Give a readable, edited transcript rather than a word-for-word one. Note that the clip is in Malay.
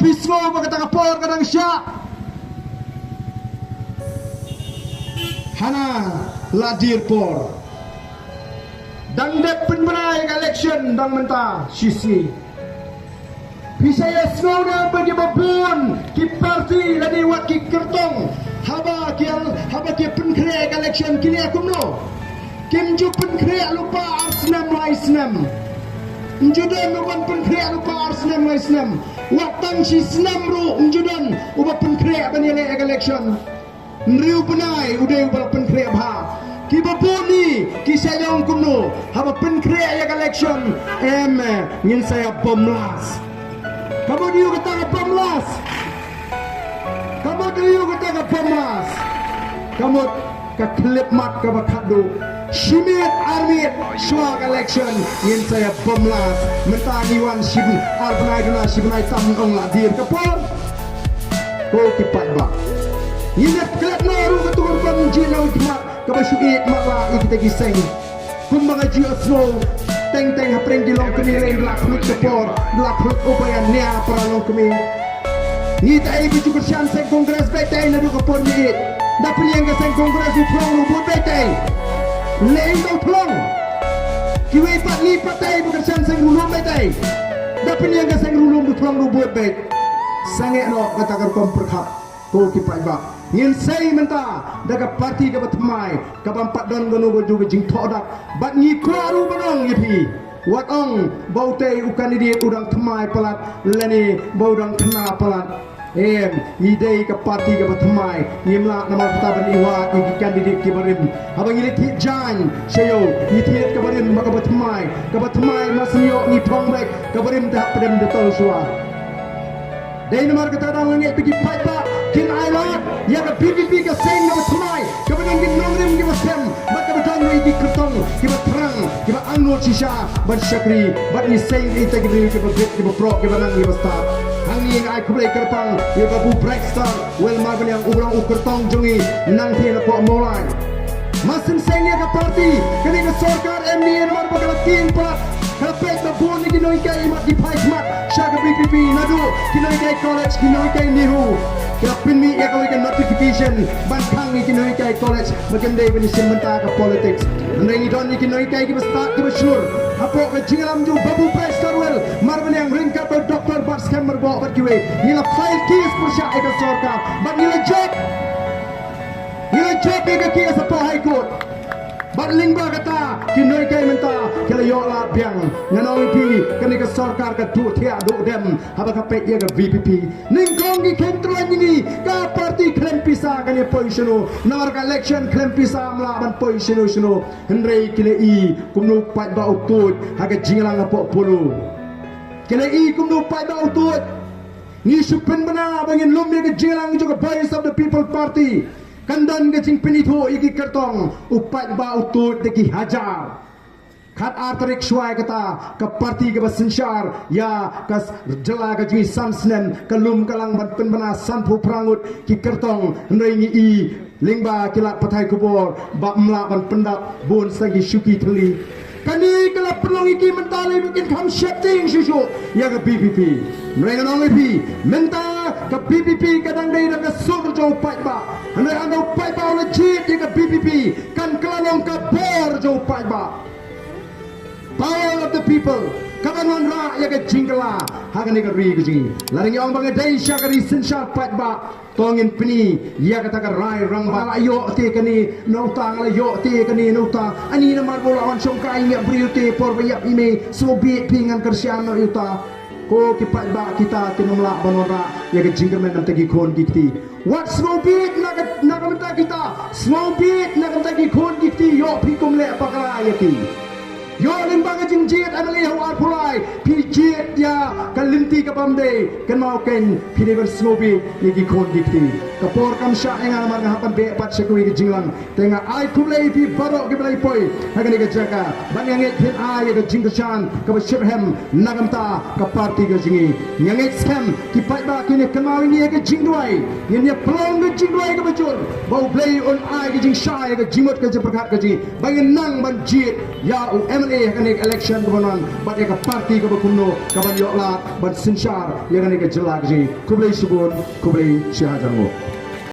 Bismo magkata kapor kadang siya Hana ladir por Dang dep penbenai election dang mentah sisi Pisaya snow na bagi babun ki parti ladi wat ki kertong haba ki penkre election kini aku no kim ju penkre lupa arsenam laisnam Njudan uban penkre lupa arsenam laisnam Watang si senam ru njudan uba penkre bani election Nriu benai udai uba penkre bha Ki babuni ki sayang kuno haba penkre election ngin saya bomlas Kamu diu kata bomlas Kamu diu kata bomlas Kamu ka klip mat ka bakadu Shimit armit swag election ngin saya bomlas mentani wan shibun arbanai duna shibunai tam ong la dir kapor ko kipat ba Yinat klip na ru katur kon jina utma ka basuit mala ikita giseng kun mga jiosno teng hapreng di long kami lain lak flut kapor lak flut upayan nia para long kami ni tai bicu kersian seng kongres betai na du kapor ni dapat yang seng kongres uprong lubut betai Lain kau tolong Kiwi pat ni patai bekerjaan sang rulum betai Dapat yang sang rulum du tolong du buat bet Sangat no katakan kom perkhap Kau kipai bak Ngin say mentah Daga parti ka batmai Ka bampat don ganu boju jing thodak Bat ni klaru banong yipi Wat ong bautei ukan di udang temai pelat Leni baudang kena pelat Idei ke parti ke batamai Imla nama ketaban iwa Ikan didik kibarim Abang ini tijan Sayo Itiet kabarim maka batamai Kabatamai masniyo ni pongbek Kabarim tahap pedem detol suar Dari nomor ketadang langit pergi paipa Kin ailat Ya ke PPP ke seng ke batamai Kabarim kin nongrim ke basem Baka batang iki kertong Kibat terang Kibat anggol sisa Bat syakri Bat ni seng integri Kibat grip Kibat pro Kibat nang Kibat start Hangi yang aku play kerpang Ya kabu breakstar Well marban yang ubrang ukertong jungi Nang tina po mulai Masin sengnya ke parti Kini ke sorkar MDN marba kalatin pelat Kalpet na buon ni kinoy kay imat di paismat Siya ke BPP Nadu kinoy kay college Kinoy kay nihu Kalapin mi ya kawai ke notification Bantang ni kinoy kay college Maganda yung simbenta ke politics Nang idon ni kinoy kay kibastak kibasyur Apo ke jingalam ju babu breakstar well Marban yang ringkat atau doktor bat scammer bawa bat kiwe Nila file case persya eka sorka Bat nila jack eka case apa high court Bat lingba kata Kinoy kay menta Kila yok la biang Nganong pi Kani ke sorkar ke du tia du dem Haba kapet ya ke VPP Ningkong ki kentruan ini Ka parti klaim pisah Kani poisyono Nawar ka election klaim pisah Melaban poisyono syano Hendrei kila i Kumnu pat ba utut Haga jingalang apok pulu Kila i kumnu pat ba utut Ni supen benar Bangin lum ya ke jingalang juga Voice of the People Party Kandan ke jing penito iki kertong Upat ba utut deki hajar Kat arterik suai kata Ke parti ke basensyar Ya kas jela ke jing sansnen Kelum kalang ban penbena sanpu perangut Ki kertong Nrengi i Lingba kilat patai kubur Bak melak ban pendap Bon sagi syuki teli Kani kelap penong iki mentali Bikin kam syakting syusuk Ya ke PPP Mereka nong ipi Menta ke PPP Kadang day dan ke surjo upat ba Hendai anda upat ba oleh jit Ya ke PPP Kan kelanong ke bor jo upat ba Power of the people Kabanuan ra ya ke jingkala Haga ni ke ri ke jingi Laring yang bangai day syakari sensyar pat ba Tongin peni Ya kata ke rai rang ba Ayo te kani Nautang ayo te kani nautang Ani namar bola wan syongkai Ngiak beriu te por bayap ime Sobiet pingan kersian no yuta Ko kipat ba kita tinumla banora Ya ke jingkamen nam tagi kon gikti What small bit nak menta kita Small bit nak menta gi kon gikti Yo pikum le pakala ya ki yo lim bang jing jiet amali hawa pulai pi jiet ya kan linti ka pamde kan mau ken pi de snobi ye gi kon dikti ka por kam sha enga mar nga hapan be pat sekui gi jinglang tenga ai kumlei pi barok gi belai poi hagan ga jaka bang yang pin ai ga jing chan ka shibhem nagamta ka parti ga jingi yang scam ki pai ba ki ne kan mau ni ga jing duai ni plong ga jing duai ga bajul bau play on ai ga jing shai ga jimot ga japrakat ga ji bang nang ban jiet ya u MLA hagan election ga bonan bat ka parti ga bakuno ka ban yok la ban sinshar yang ga jela ga ji kublai subun kublai shahajango